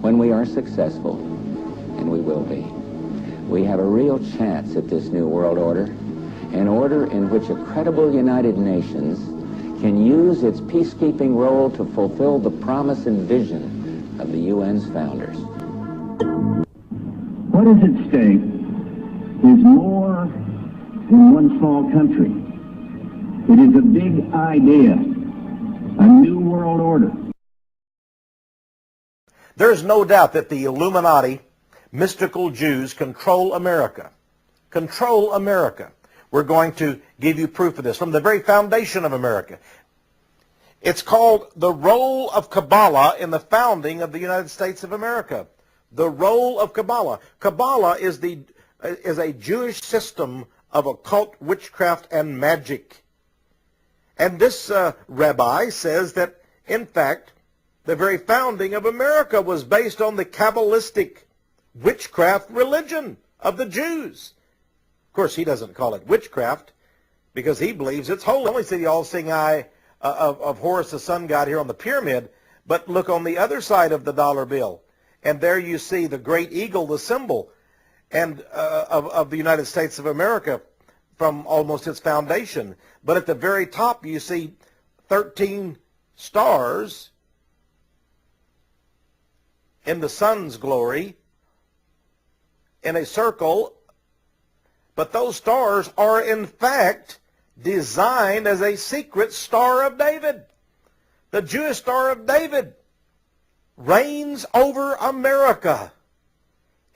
When we are successful, and we will be, we have a real chance at this new world order, an order in which a credible United Nations can use its peacekeeping role to fulfill the promise and vision of the UN's founders. What is at stake is more than one small country. It is a big idea, a new world order. There is no doubt that the Illuminati, mystical Jews, control America. Control America. We're going to give you proof of this from the very foundation of America. It's called the role of Kabbalah in the founding of the United States of America. The role of Kabbalah. Kabbalah is a Jewish system of occult witchcraft and magic. And this rabbi says that, in fact, the very founding of America was based on the Kabbalistic witchcraft religion of the Jews. Of course, he doesn't call it witchcraft because he believes it's holy. Only see the all-seeing eye of Horus, the sun god, here on the pyramid, but look on the other side of the dollar bill, and there you see the great eagle, the symbol and of the United States of America from almost its foundation. But at the very top, you see 13 stars in the sun's glory in a circle, but those stars are in fact designed as a secret Star of David. The Jewish Star of David reigns over America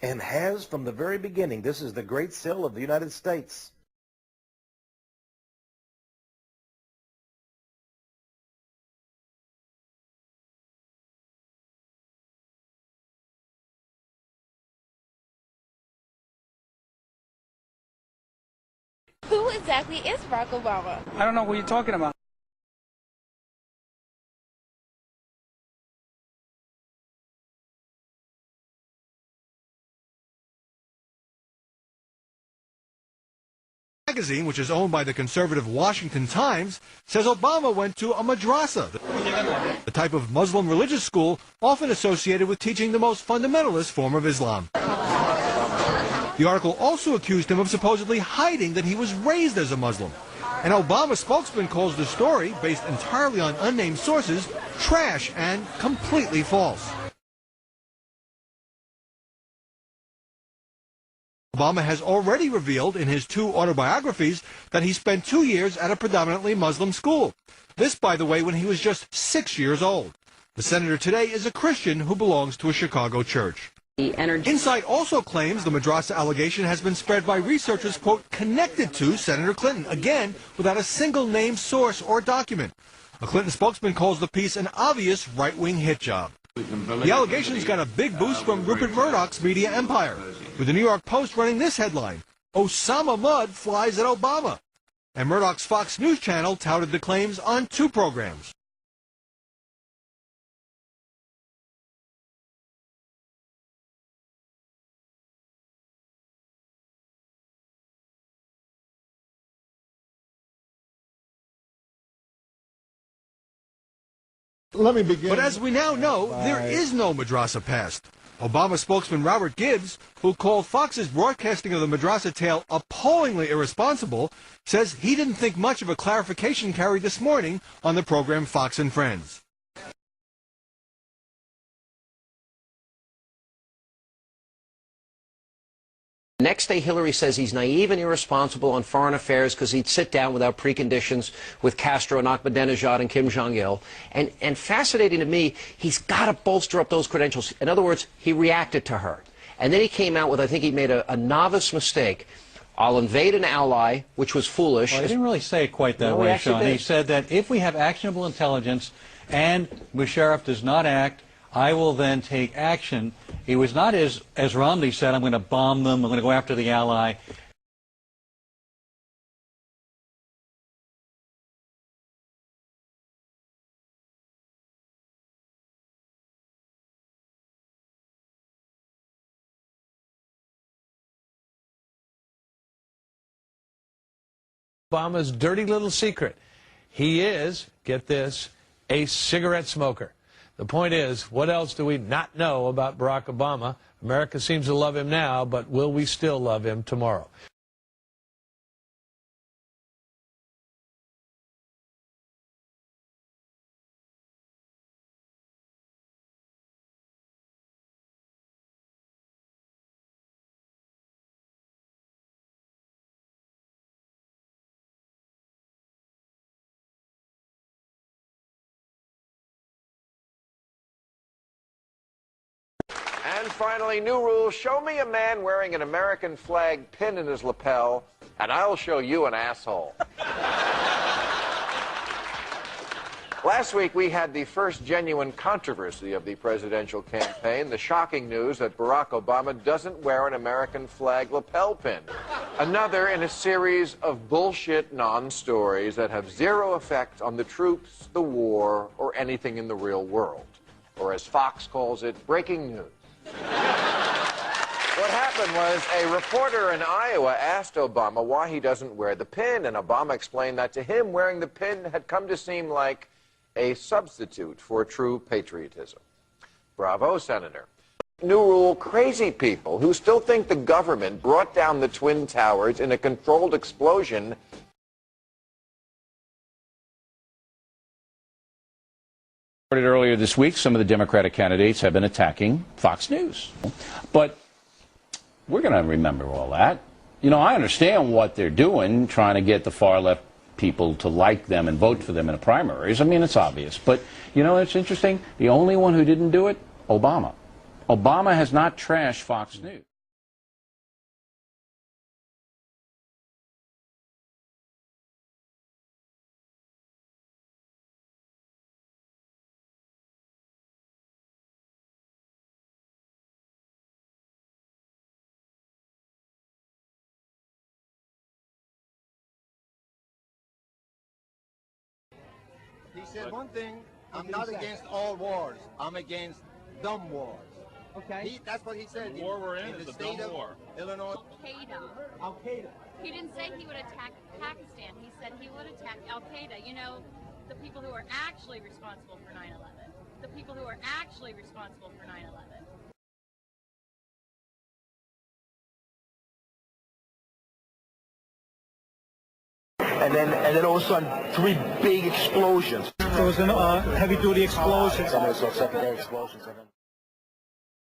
and has from the very beginning. This is the Great Seal of the United States. Who exactly is Barack Obama? I don't know what you're talking about. Magazine, which is owned by the conservative Washington Times, says Obama went to a madrasa, the type of Muslim religious school often associated with teaching the most fundamentalist form of Islam. The article also accused him of supposedly hiding that he was raised as a Muslim. An Obama spokesman calls the story, based entirely on unnamed sources, trash and completely false. Obama has already revealed in his 2 autobiographies that he spent 2 years at a predominantly Muslim school. This, by the way, when he was just 6 years old. The senator today is a Christian who belongs to a Chicago church. Insight also claims the madrasa allegation has been spread by researchers, quote, connected to Senator Clinton, again, without a single named source or document. A Clinton spokesman calls the piece an obvious right-wing hit job. The allegations got a big boost from Rupert Murdoch's media empire, with the New York Post running this headline, Osama Mudd flies at Obama. And Murdoch's Fox News channel touted the claims on 2 programs. Let me begin. But as we now know, there is no madrasa past. Obama spokesman Robert Gibbs, who called Fox's broadcasting of the madrasa tale appallingly irresponsible, says he didn't think much of a clarification carried this morning on the program Fox and Friends. Next day, Hillary says he's naive and irresponsible on foreign affairs because he'd sit down without preconditions with Castro and Ahmadinejad and Kim Jong-il. And fascinating to me, he's got to bolster up those credentials. In other words, he reacted to her. And then he came out with, I think he made a novice mistake. I'll invade an ally, which was foolish. Well, he didn't really say it quite that way, Sean. He said that if we have actionable intelligence and Musharraf does not act, I will then take action. He was not, as Romney said, I'm going to bomb them, I'm going to go after the ally. Obama's dirty little secret. He is, get this, a cigarette smoker. The point is, what else do we not know about Barack Obama? America seems to love him now, but will we still love him tomorrow? And finally, new rule. Show me a man wearing an American flag pin in his lapel, and I'll show you an asshole. Last week, we had the first genuine controversy of the presidential campaign, the shocking news that Barack Obama doesn't wear an American flag lapel pin. Another in a series of bullshit non-stories that have zero effect on the troops, the war, or anything in the real world. Or as Fox calls it, breaking news. What happened was a reporter in Iowa asked Obama why he doesn't wear the pin, and Obama explained that to him wearing the pin had come to seem like a substitute for true patriotism. Bravo, Senator. New rule, crazy people who still think the government brought down the Twin Towers in a controlled explosion Earlier this week, some of the Democratic candidates have been attacking Fox News. But we're going to remember all that. You know, I understand what they're doing, trying to get the far-left people to like them and vote for them in the primaries. I mean, it's obvious. But, you know, it's interesting. The only one who didn't do it, Obama. Obama has not trashed Fox News. He said one thing, I'm not against all wars. I'm against dumb wars. Okay. That's what he said. The war we're in is the a state dumb of war. Illinois. Al-Qaeda. He didn't say he would attack Pakistan. He said he would attack Al-Qaeda. You know, the people who are actually responsible for 9/11. The people who are actually responsible for 9/11. And then all of a sudden, 3 big explosions. There was a heavy-duty explosion. Some of those secondary explosions.